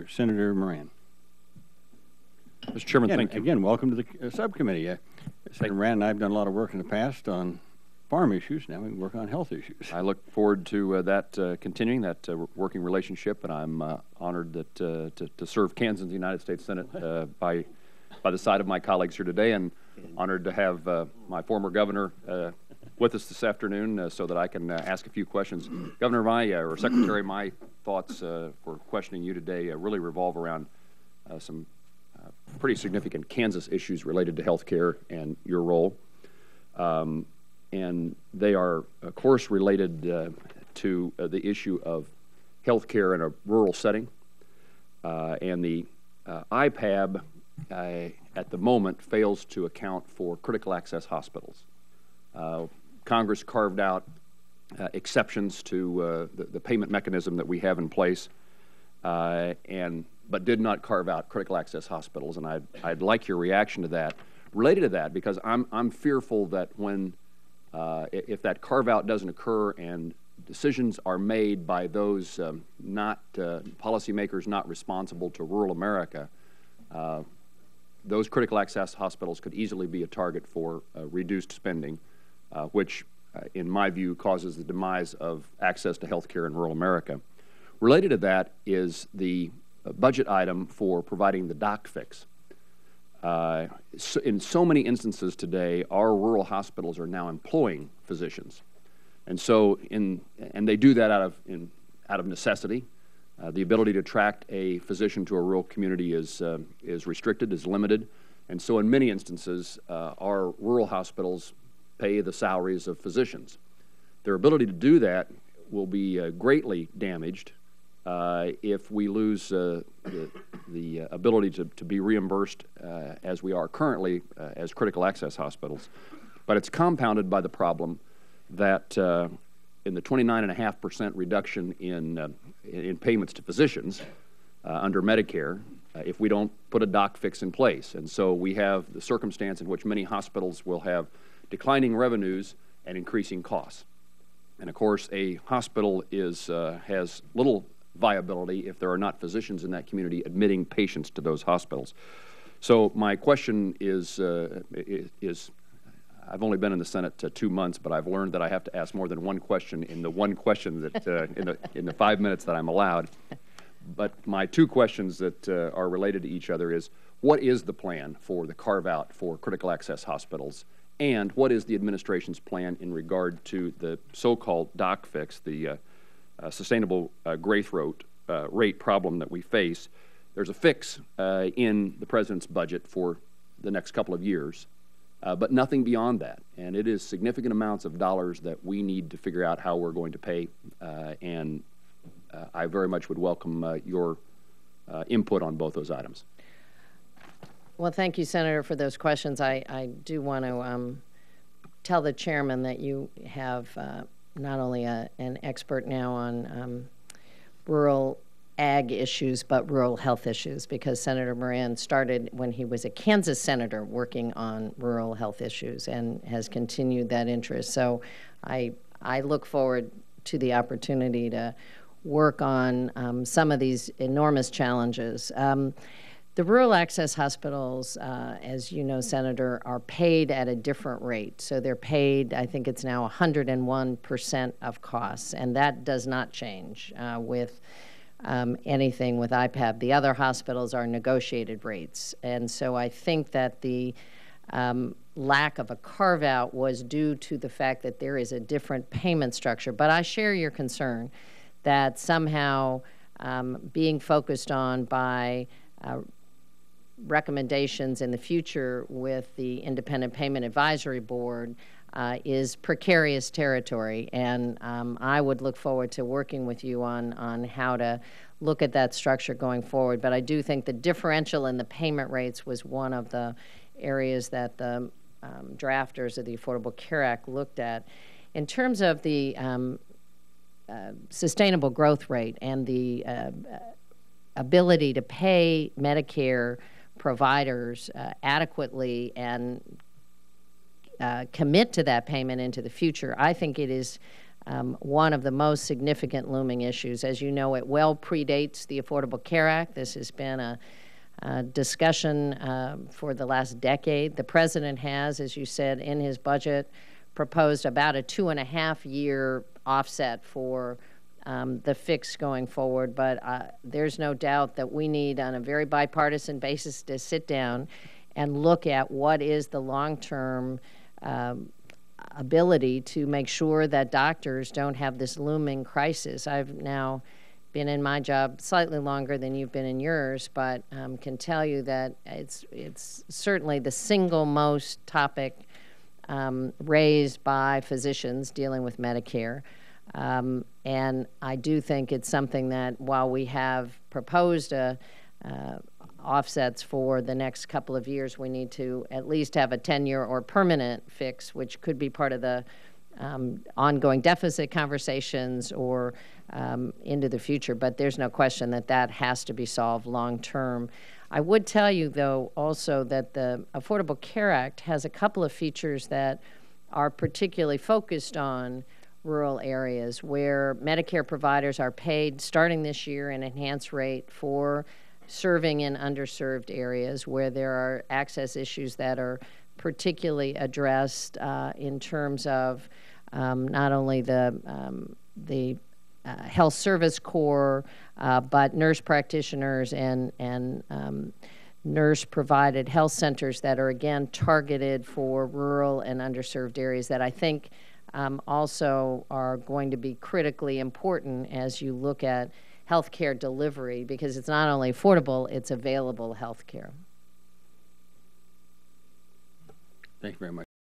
Senator Moran. Mr. Chairman, thank you. Again, welcome to the subcommittee. Senator Moran and I have done a lot of work in the past on farm issues. Now we can work on health issues. I look forward to continuing that working relationship, and I'm honored that to serve Kansans in the United States Senate by the side of my colleagues here today, and honored to have my former governor with us this afternoon so that I can ask a few questions. Governor, or Secretary, my thoughts for questioning you today really revolve around some pretty significant Kansas issues related to health care and your role. And they are, of course, related to the issue of health care in a rural setting. And the IPAB, at the moment, fails to account for critical access hospitals. Congress carved out exceptions to the payment mechanism that we have in place, but did not carve out critical access hospitals. And I'd like your reaction to that, related to that, because I'm fearful that when if that carve out doesn't occur and decisions are made by those policymakers not responsible to rural America, those critical access hospitals could easily be a target for reduced spending, which, in my view, causes the demise of access to health care in rural America. Related to that is the budget item for providing the doc fix. In so many instances today, our rural hospitals are now employing physicians, and so and they do that out of necessity. The ability to attract a physician to a rural community is restricted, is limited, and so in many instances, our rural hospitals pay the salaries of physicians. Their ability to do that will be greatly damaged if we lose the ability to be reimbursed as we are currently as critical access hospitals. But it's compounded by the problem that in the 29.5% reduction in payments to physicians under Medicare, if we don't put a doc fix in place. And so we have the circumstance in which many hospitals will have declining revenues and increasing costs. And of course, a hospital has little viability if there are not physicians in that community admitting patients to those hospitals. So my question is I've only been in the Senate 2 months, but I've learned that I have to ask more than one question in the one question that in the 5 minutes that I'm allowed. But my two questions that are related to each other is, what is the plan for the carve-out for critical access hospitals? And what is the administration's plan in regard to the so-called doc fix, the sustainable growth rate problem that we face? There's a fix in the President's budget for the next couple of years, but nothing beyond that. And it is significant amounts of dollars that we need to figure out how we're going to pay, and I very much would welcome your input on both those items. Well, thank you, Senator, for those questions. I do want to tell the chairman that you have not only an expert now on rural ag issues, but rural health issues, because Senator Moran started when he was a Kansas senator working on rural health issues and has continued that interest. So I look forward to the opportunity to work on some of these enormous challenges. The rural access hospitals, as you know, Senator, are paid at a different rate. So they're paid, I think it's now 101% of costs, and that does not change with anything with IPAB. The other hospitals are negotiated rates. And so I think that the lack of a carve-out was due to the fact that there is a different payment structure. But I share your concern that somehow being focused on by recommendations in the future with the Independent Payment Advisory Board is precarious territory, and I would look forward to working with you on how to look at that structure going forward. But I do think the differential in the payment rates was one of the areas that the drafters of the Affordable Care Act looked at. In terms of the sustainable growth rate and the ability to pay Medicare providers adequately and commit to that payment into the future, I think it is one of the most significant looming issues. As you know, it well predates the Affordable Care Act. This has been a discussion for the last decade. The president has, as you said, in his budget, proposed about a 2.5-year offset for the fix going forward. But there's no doubt that we need, on a very bipartisan basis, to sit down and look at what is the long-term ability to make sure that doctors don't have this looming crisis. I've now been in my job slightly longer than you've been in yours, but can tell you that it's certainly the single most topic raised by physicians dealing with Medicare. And I do think it's something that, while we have proposed offsets for the next couple of years, we need to at least have a 10-year or permanent fix, which could be part of the ongoing deficit conversations or into the future. But there's no question that that has to be solved long term. I would tell you, though, also that the Affordable Care Act has a couple of features that are particularly focused on rural areas, where Medicare providers are paid, starting this year, an enhanced rate for serving in underserved areas where there are access issues that are particularly addressed in terms of not only the health service corps, but nurse practitioners and nurse-provided health centers that are, again, targeted for rural and underserved areas that I think also are going to be critically important as you look at health care delivery, because it's not only affordable, it's available health care. Thank you very much.